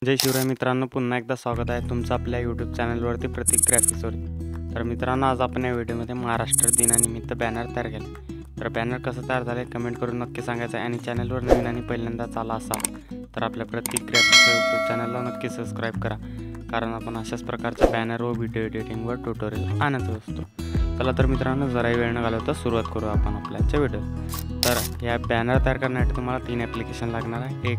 जय शिवराय मित्रांनो, पुन्हा एकदा स्वागत आहे तुमचं आपल्या यूट्यूब चॅनलवरती प्रतीक ग्राफिक्सवर। तर मित्रांनो, आज आपण या व्हिडिओमध्ये महाराष्ट्र दिनानिमित्त बॅनर तयार केले। तर बॅनर कसं तयार झाले कमेंट करून नक्की सांगायचं आहे आणि चॅनलवर नवीन आणि पहिल्यांदाच आला असाल तर आपल्या प्रतीक ग्राफिक्स यूट्यूब चॅनलला नक्की सबस्क्राईब करा, कारण आपण अशाच प्रकारचे बॅनर व व्हिडिओ एडिटिंगवर ट्युटोरियल आणत असतो। चला तर मित्रांनो, जराही वेळ न घालवता सुरुवात करू आपण आपल्या व्हिडिओ। तर या बॅनर तयार करण्यासाठी तुम्हाला 3 ॲप्लिकेशन लागणार आहे। एक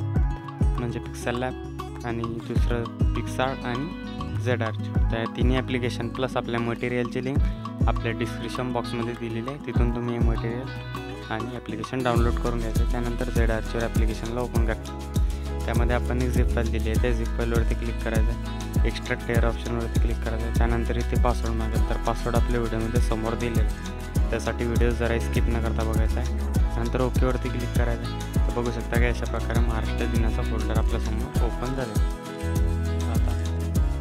म्हणजे पिक्सेल लॅब आणि दुसरं पिक्सार्ट आणि झेडआर्च। त्या तिन्ही ॲप्लिकेशन प्लस आपल्या मटेरियलची लिंक आपल्या डिस्क्रिप्शन बॉक्समध्ये दिलेली आहे, तिथून तुम्ही हे मटेरियल आणि ॲप्लिकेशन डाउनलोड करून घ्यायचं। त्यानंतर झेडआर्चवर ॲप्लिकेशनला ओपन करा। त्यामध्ये आपण एक झिप फाईल दिली आहे, त्या झिप फाईलवरती क्लिक करायचं, एक्स्ट्रॅक्ट एअर ऑप्शनवरती क्लिक करायचं। त्यानंतर इथे पासवर्ड मागेल, तर पासवर्ड आपल्या व्हिडिओमध्ये समोर दिलेला आहे, त्यासाठी व्हिडिओ जरा स्किप न करता बघायचा आहे। नंतर ओकेवरती क्लिक करायचं। तर बघू शकता की अशा प्रकारे महाराष्ट्र दिनाचा फोल्डर आपल्यासमोर ओपन झालेला आहे। आता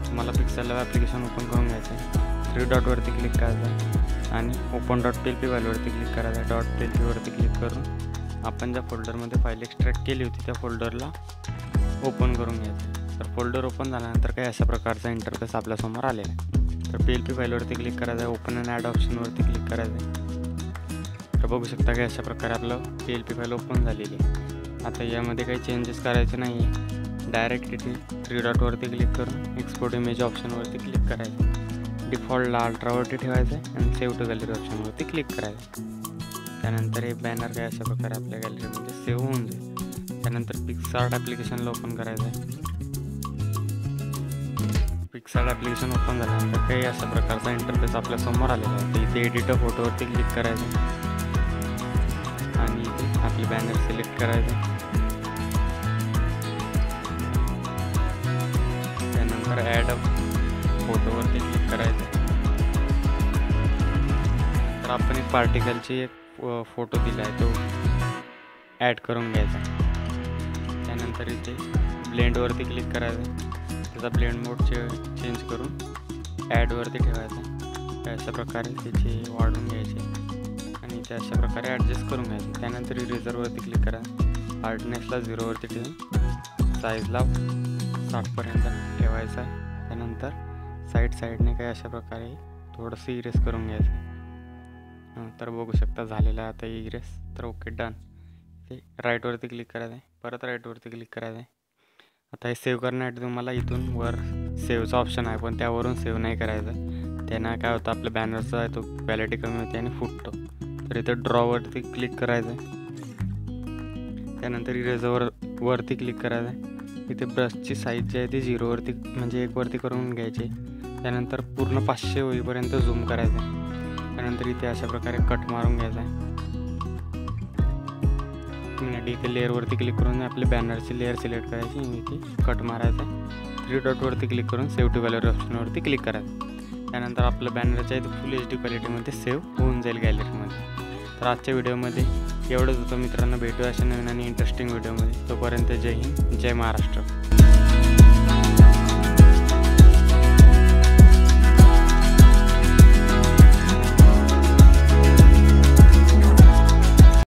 तुम्हाला पिक्सेल लॅब ॲप्लिकेशन ओपन करून घ्यायचं आहे। 3 डॉटवरती क्लिक करायचं आणि ओपन .plt फाईलवरती क्लिक करायचं। .plt वरती क्लिक करून आपण ज्या फोल्डरमध्ये फाईल एक्स्ट्रॅक्ट केली होती त्या फोल्डरला ओपन करून घ्यायचं। तर फोल्डर ओपन झाल्यानंतर काही अशा प्रकारचा इंटरफेस आपल्यासमोर आलेला आहे। तर PLP फाईलवरती क्लिक करायचं आहे, ओपन अँड ॲड ऑप्शनवरती क्लिक करायचं आहे। तर बघू शकता की अशा प्रकारे आपलं PLP फाईल ओपन झालेली आहे। आता यामध्ये काही चेंजेस करायचे नाही आहे, डायरेक्ट इथे 3 डॉटवरती क्लिक करून एक्सपोर्ट इमेज ऑप्शनवरती क्लिक करायचं। डिफॉल्टला अल्ट्रावरती ठेवायचं आहे आणि सेव्ह टू गॅलरी ऑप्शनवरती क्लिक करायचं। त्यानंतर हे बॅनर काय अशा प्रकारे आपल्या गॅलरीमध्ये सेव्ह होऊन जाईल। त्यानंतर पिक्सार्ट ॲप्लिकेशनला ओपन करायचं आहे। पिक्सार्ट ॲप्लिकेशन ओपन झाल्यानंतर काही अशा प्रकारचा इंटरफेस आपल्यासमोर आलेला आहे। तर इथे एडिटर फोटोवरती क्लिक करायचं आणि इथे आपले बॅनर सिलेक्ट करायचे। त्यानंतर ॲड फोटोवरती क्लिक करायचं। तर आपण एक पार्टिकलची एक फोटो दिला आहे तो ॲड करून घ्यायचा। त्यानंतर इथे ब्लेंडवरती क्लिक करायचं, त्याचा ब्लेंड मोड चेंज करून ॲडवरती ठेवायचा। अशा प्रकारे त्याची वाढवून घ्यायचे आणि ते अशा प्रकारे ॲडजस्ट करून घ्यायचे। त्यानंतर इरेझरवरती क्लिक करा, हार्डनेसला 0वरती ठेवून साईजला 60पर्यंत ठेवायचा आहे। त्यानंतर साईडने काही अशा प्रकारे थोडंसं इरेज करून घ्यायचं। तर बघू शकता झालेलं आहे आता इरेज। तर ओके डन। ते राईटवरती क्लिक करायचं आहे, परत राईटवरती क्लिक करायचं आहे। आता हे सेव्ह करण्यासाठी तुम्हाला इथून वर सेव्हचा ऑप्शन आहे, पण त्यावरून सेव्ह नाही करायचं। त्यांना काय होतं, आपल्या बॅनरचा आहे तो क्वालिटी कमी होते आणि फुटतो। तर इथे ड्रॉवरती क्लिक करायचं आहे। त्यानंतर इरेजरवरती क्लिक करायचं आहे। इथे ब्रशची साईज जी आहे ती 0वरती म्हणजे 1वरती करून घ्यायची। त्यानंतर पूर्ण 500 होईपर्यंत झूम करायचं आहे। त्यानंतर इथे अशा प्रकारे कट मारून घ्यायचा आहे। इथे लेअरवरती क्लिक करून आपली बॅनरची लेअर सिलेक्ट करायची आणि इथे कट मारायचा आहे। 3 डॉटवरती क्लिक करून सेव्ह टू गॅलरी ऑप्शनवरती क्लिक करायचं। त्यानंतर आपलं बॅनरच्या इथे फुल HD क्वालिटीमध्ये सेव्ह होऊन जाईल गॅलरीमध्ये। तर आजच्या व्हिडिओमध्ये एवढंच होतं मित्रांनो। भेटूया अशा नवीन आणि इंटरेस्टिंग व्हिडिओमध्ये। तोपर्यंत जय हिंद, जय महाराष्ट्र।